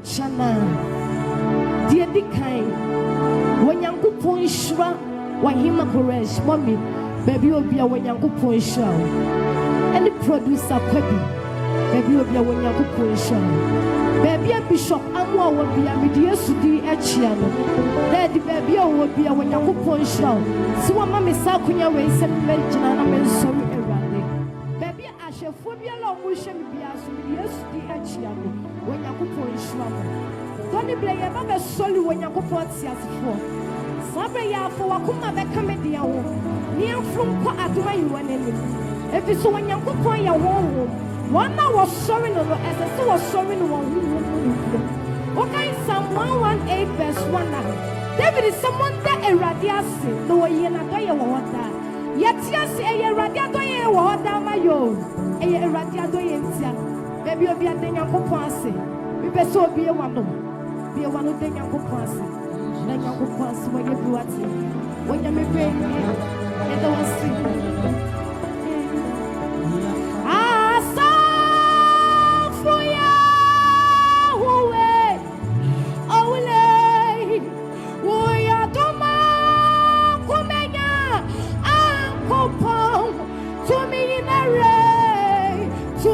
Chana, dear Dikai, when Yanko Point Shra, when him a courage, mommy, baby will be a when Yanko Point Shra, and the producer Quebi, baby will be a when Yanko Point Shra, baby a bishop, Amwa will be a media Sudi Echiano, daddy baby will be a when Yanko Point Shra, so a mammy Sakunya way, send legend and I'm sorry. Baby, I shall phobia long wish and be as Sudi Echiano. When you go for Israel, don't you play a solid when you go for Sias for Sabaya for Wakuma Beccamedia. Near from Quatuma, you and any. If it's when you go for your home, one was sorry, as I was sorry, one. Okay, Psalm 118 verse 1. David is someone that a radiasi, the way you are doing water. Yet, yes, a radiato water, my yo, a radiato. Baby, you'll be a thing of Posse. We best so be a one. Be a one of thing of Posse. Then you go pass when you do it. When you may bring me, and don't see. I saw for you. Oh, we are Doma. Comenia. Uncle Pong. To me in a ray. To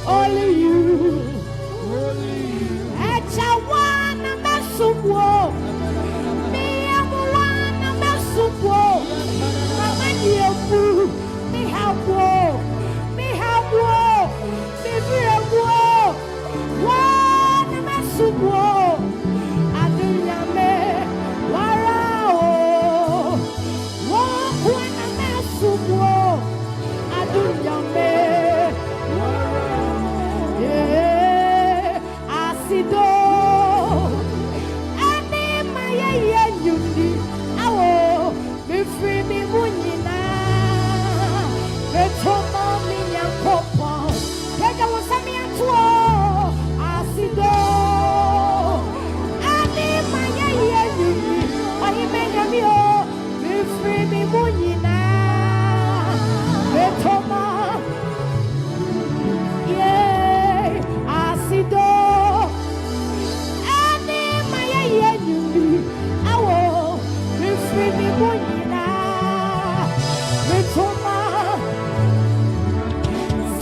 only you. sumo adunyame warao wo kwana na sumo adunyame warao asido ani maye yenyundi awo me free me munyina me tomo mi nyakopo Pega wasami atuo asido ani maye yenyundi ohimenya mi o me free me munyina me tomo asido ani maye yenyundi awo me free me munyina me tomo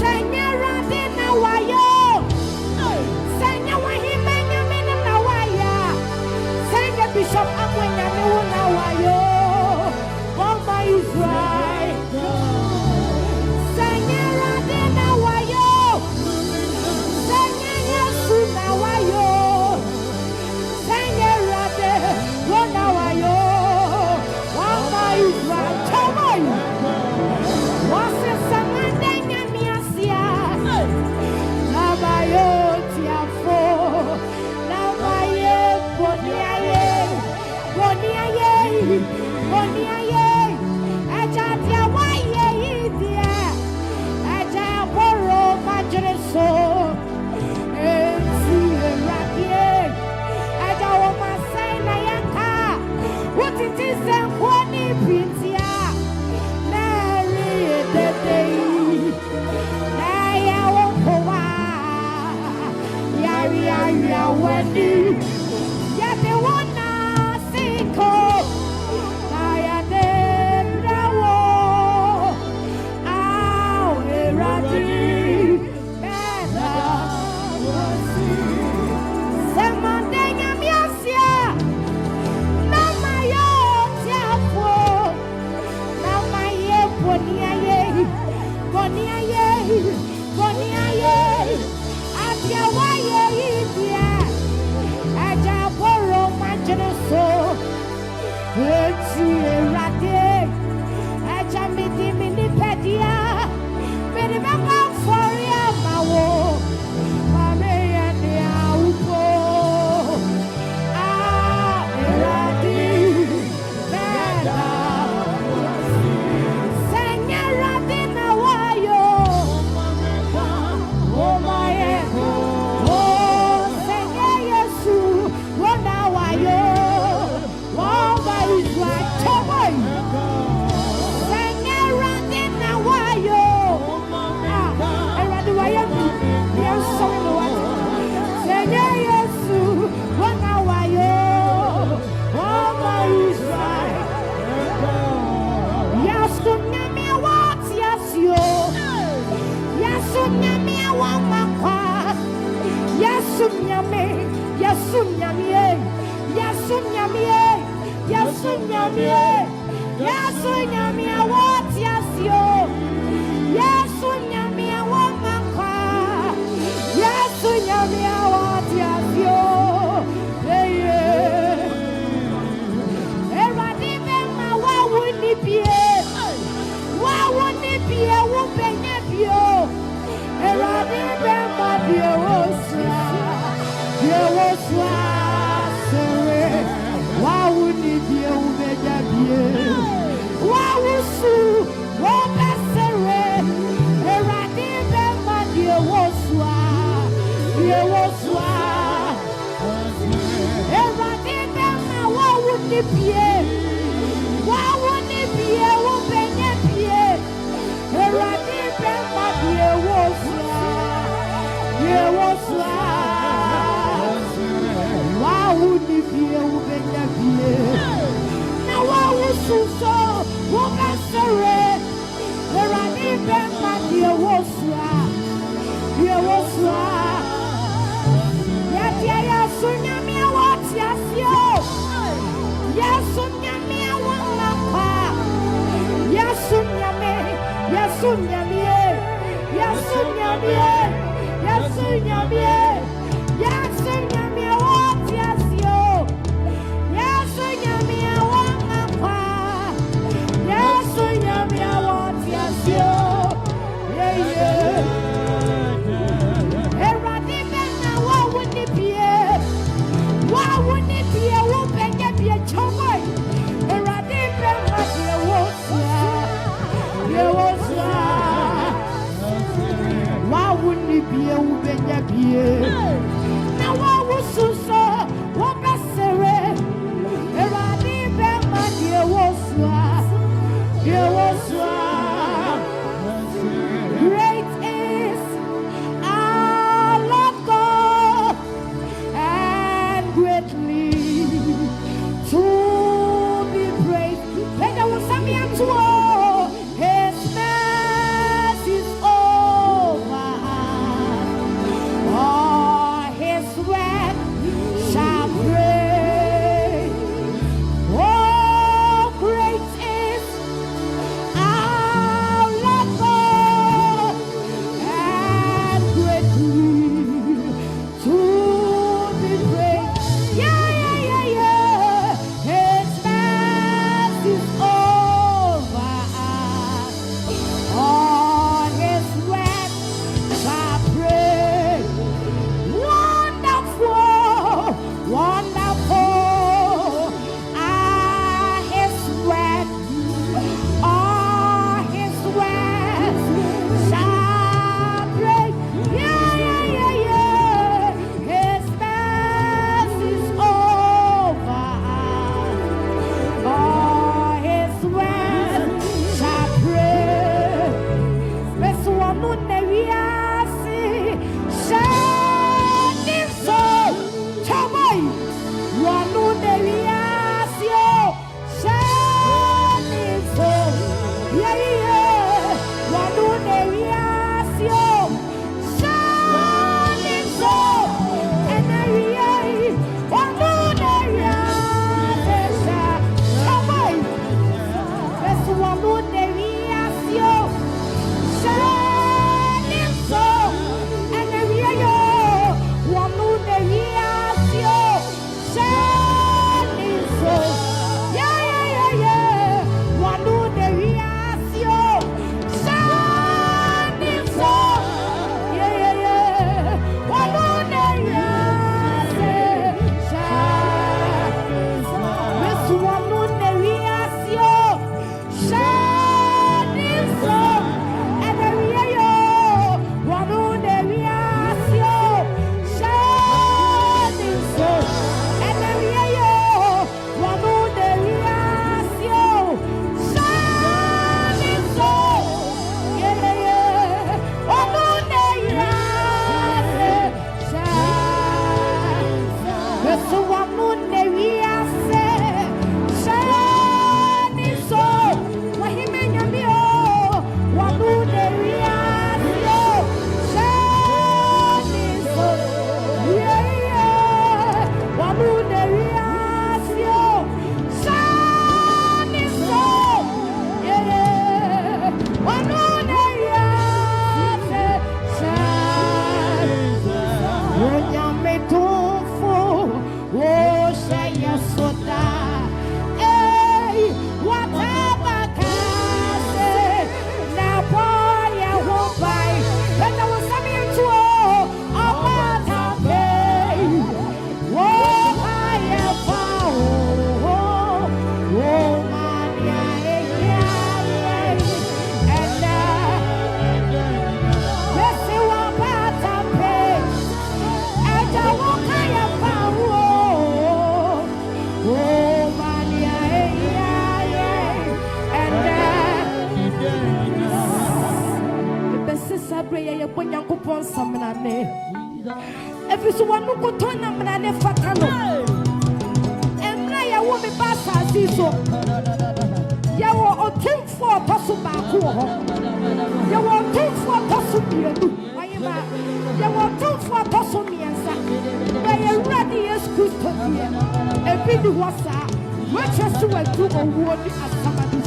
Senyera dina wayo Senya wahimenya mene na waya Senya Bishop Amwenya mewu na wayo Mama Israel Senyera dina wayo Senya Yesu na wayo Senyera de wana wayo Mama Israel Chamoy Wase samandenya miasia Namayo tiafo Namaye boniaye Boniaye Boniaye Eja tia waye idia Eja poro majreso Enti eradie Eja wamasai na yaka Utiti senkwani pitia Nari ededei Naya wokowa Yari weni Yate wana siko Naya debrawo Au eradi Beda Semandenya miasia Namayo tiapo Namaye boniaye Boniaye Boniaye Atia waye idia Aja poro majreso Eti erade Aja midi mini pedia Midi baka foria mawo Mame yende aupo erade Beda Senyera dina wayo Oh my oh Senye Yesu wana wayo Wamba Israel Chamoy Senyera dina wayo Eradi wayo Yesu Senye Yesu wana wayo Wamba Israel Yasu nyami awati yasyo Yasu nyami awamakwa Yasu nyami Yasu nyami Yasu nyami Yasu nyami Yasu nyami awati yasyo Yasu nyami awamakwa Yasu nyami awati yasyo Eradi bema wawuni pie Wawuni pie wubenye pio Eradi bema pie woswa Sere Wawuni pie wubenye pie Wawusu Wobesere Eradi bema pie woswa Eradi bema wawuni pie wubenye pie Eradi bema pie woswa Wawuni pie wubenye pie Na wawususo wobesere Eradi bema pie woswa Yatia Yesu nyami awati asyo Yesu nyami awamakwa Yesu nyami Yesu nyami If you want to go to Namrane Fatano, and Raya will be Bassa Zizo. You are 2 for Tosubaku. You are 2 for Tosumia. You are 2 for Tosumiansa. I am ready as Custodia. A big wassa. Much as to a group of wood as somebody.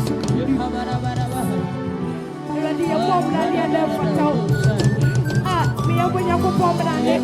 Ready a woman and never told. Me and when you go home and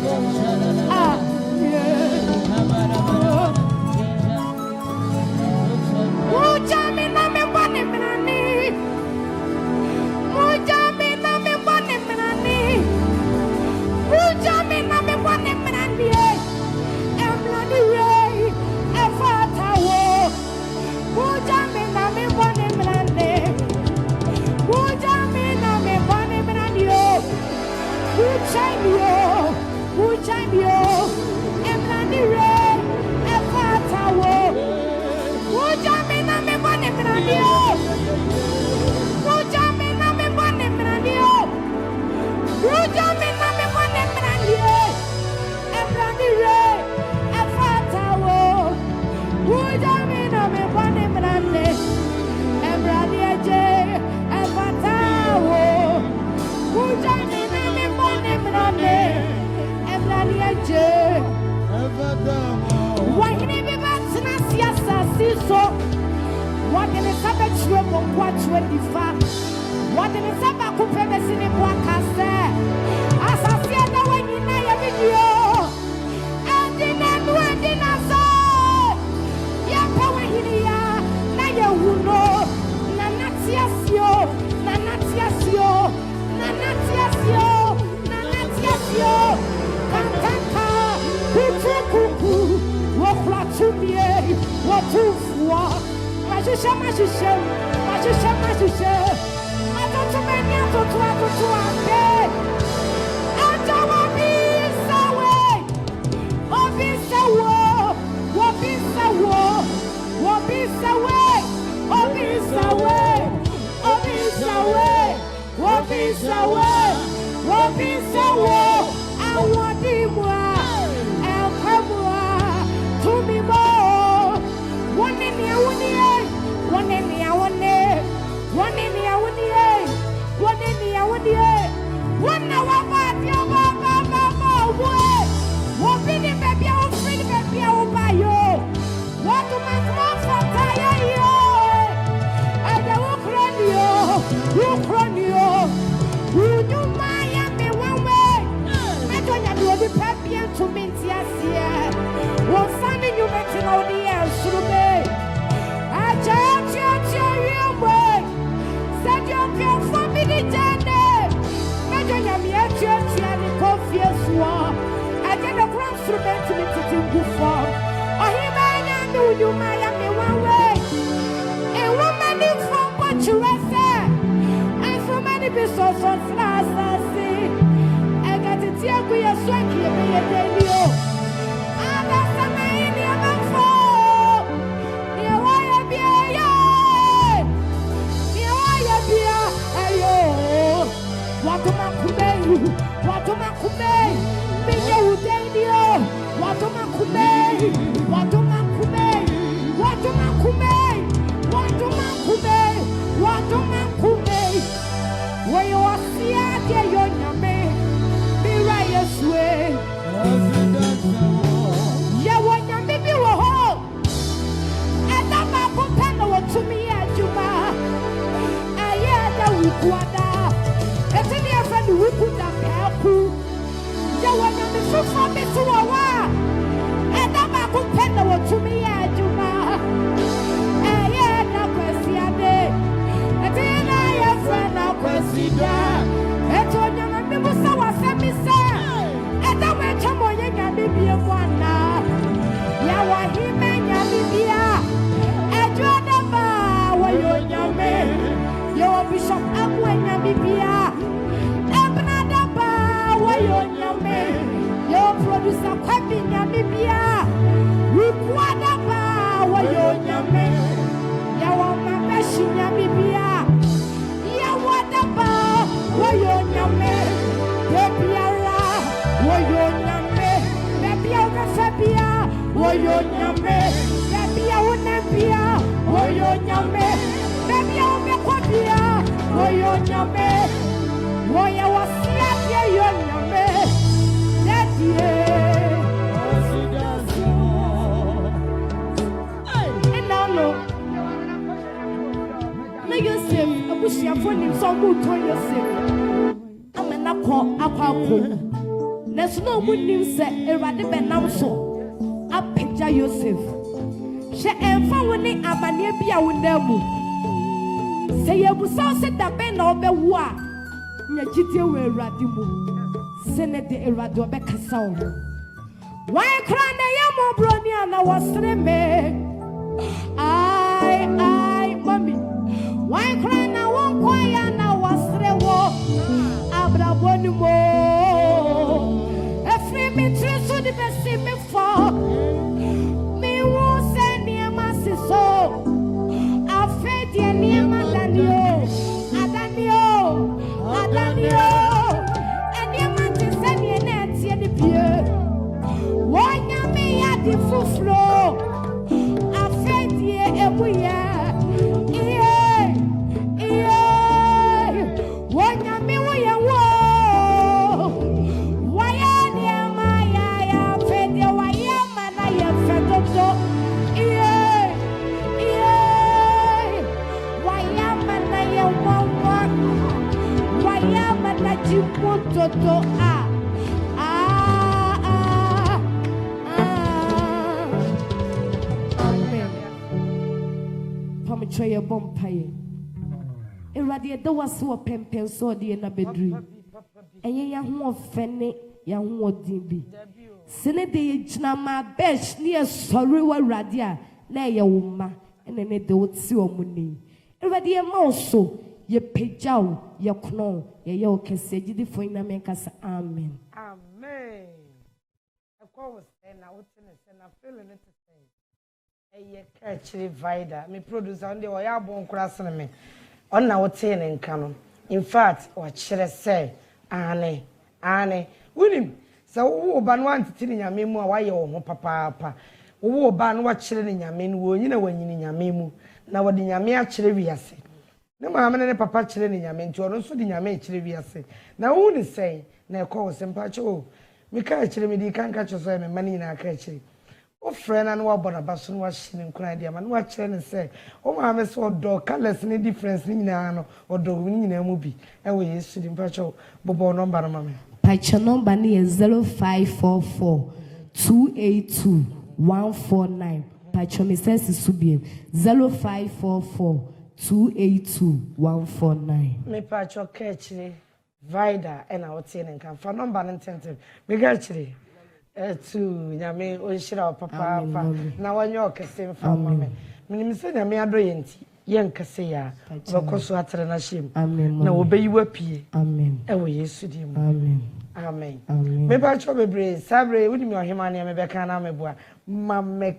what in a Sabbath room of what 25? What in a Sabbath companion in Wakasa? As I said, no one in my video. And in a dinner, so Yapa here, Naya Wuno, Nanatiasio, Nanatiasio, Nanatiasio, Nanatiasio, Cantanta, Kuku, Waflatumier, Watufua. Majusha, Majusha, Majusha, Majusha. I don't know many of the 12 and I will be so way. What be so war? What be so war? What be so way? What be so way? What be so way? What be so way? What be so war? I want him more. I'll come more to me more. One in the one in the one in the one hour, your mama, what be the baby, I'll free the baby, I'll buy you. What to my mom for tire you? And I will run you. You know my me one way. I don't know the baby to me, yes, yeah. What's finding you making all the air through me? I just you way. Said you care for me the journey. Imagine I'm here to confess one. I get a grand instrument to me to do for. Oh, he may know you Miami one way. A woman is from what you say. And so many people on flowers I see. I got it here with your swanky and your radio. I got some in your mouth. What to my kume, Binya Udenio, what to my kume, what to my kume, what to my kume, what to my kume, what to my kume, where you are here, your name, be right way. Yeah, when you maybe you were home, and that my companion was to me at Juba, and yeah, that we go. We put that purple. You want to be so for me to a war. And I'm a good penner to me, Juma. And yeah, no question. And then I have friend now question. And told you, and people saw what sent me, sir. And I went to my young baby of one now. Yeah, what he meant, Yamibia. And you're the bar where you're young man. You're Bishop Amwen Yamibia. Your producer Kwabin Yamibia. We kwada ba wa yo nyame. Ya wa Mabesh Yamibia. Ya wada ba wa yo nyame. Debiara wa yo nyame. Woyo nyame, baby I wanna be woyo nyame, baby I wanna kopia, woyo nyame, woya wasia dia yo nyame, daddy. And now no, na Yosef, abushia phone so mu to Yosef. Amena ko akwa Nesu no munim se Erade benam so apagya Yosef she emfa woni amane bia wonamu se yebusa se da ben na obewu a nya gitie we Erade mu se ne de Erade obekasa wo why cry na yamo broni ana wasre me ai mami why cry na won kwaya na wasre wo abraboni mo me true the best me for me won't send near my so I fed your near my Adanio and your man to send your net here the pier one yammy at the full flow I fed ye every year one yammy Try a bumpire. Erade da was so pempen so de na bedru. Enye ya ho ofene ya ho odin bi. Sene de gina Mabesh ne sorry wa rade a na ye wo ma ene ne de woti omuni. Erade ye ma so ye pejaw ye kono ye okese gidi fo ina men kasa amen. Amen. I call was na wotene se na feeling it. KAAKYIRE VIDA, me producer on the way I born crossing me. On now, ten in canon. In fact, what should I say? Anne, William. So, ban one to tell your memo why you papa. Who ban what children in your men will you know when you in your memo. Now, what in your mere chile say? No, mamma and papa children in your men, to also in your main chile say. Now, who is saying, now call some patcho. Me KAAKYIRE can't catch us any money in our KAAKYIRE. O friend and what about basun was in Cradia, and what children say, oh, mamma saw dog colors any difference in an or dog winning a movie. And we used to the patcho, Bobo number, mamma. Patcho number is 0544 282 149. Patcho Mrs. Subian 0544 282 149. Me patcho KAAKYIRE VIDA and our ten and come for number intensive. Me KAAKYIRE. To Yame, or shira papa, now when you're kissing from me. Minister Yame Adrianti, young Cassia, or Cosuatra Nashim. Amen. Now obey you a pea. Amen. And we used to him. Amen. Amen. Maybe I shall be brave. Sabre, wouldn't you, Himania, maybe I can't, Mamma,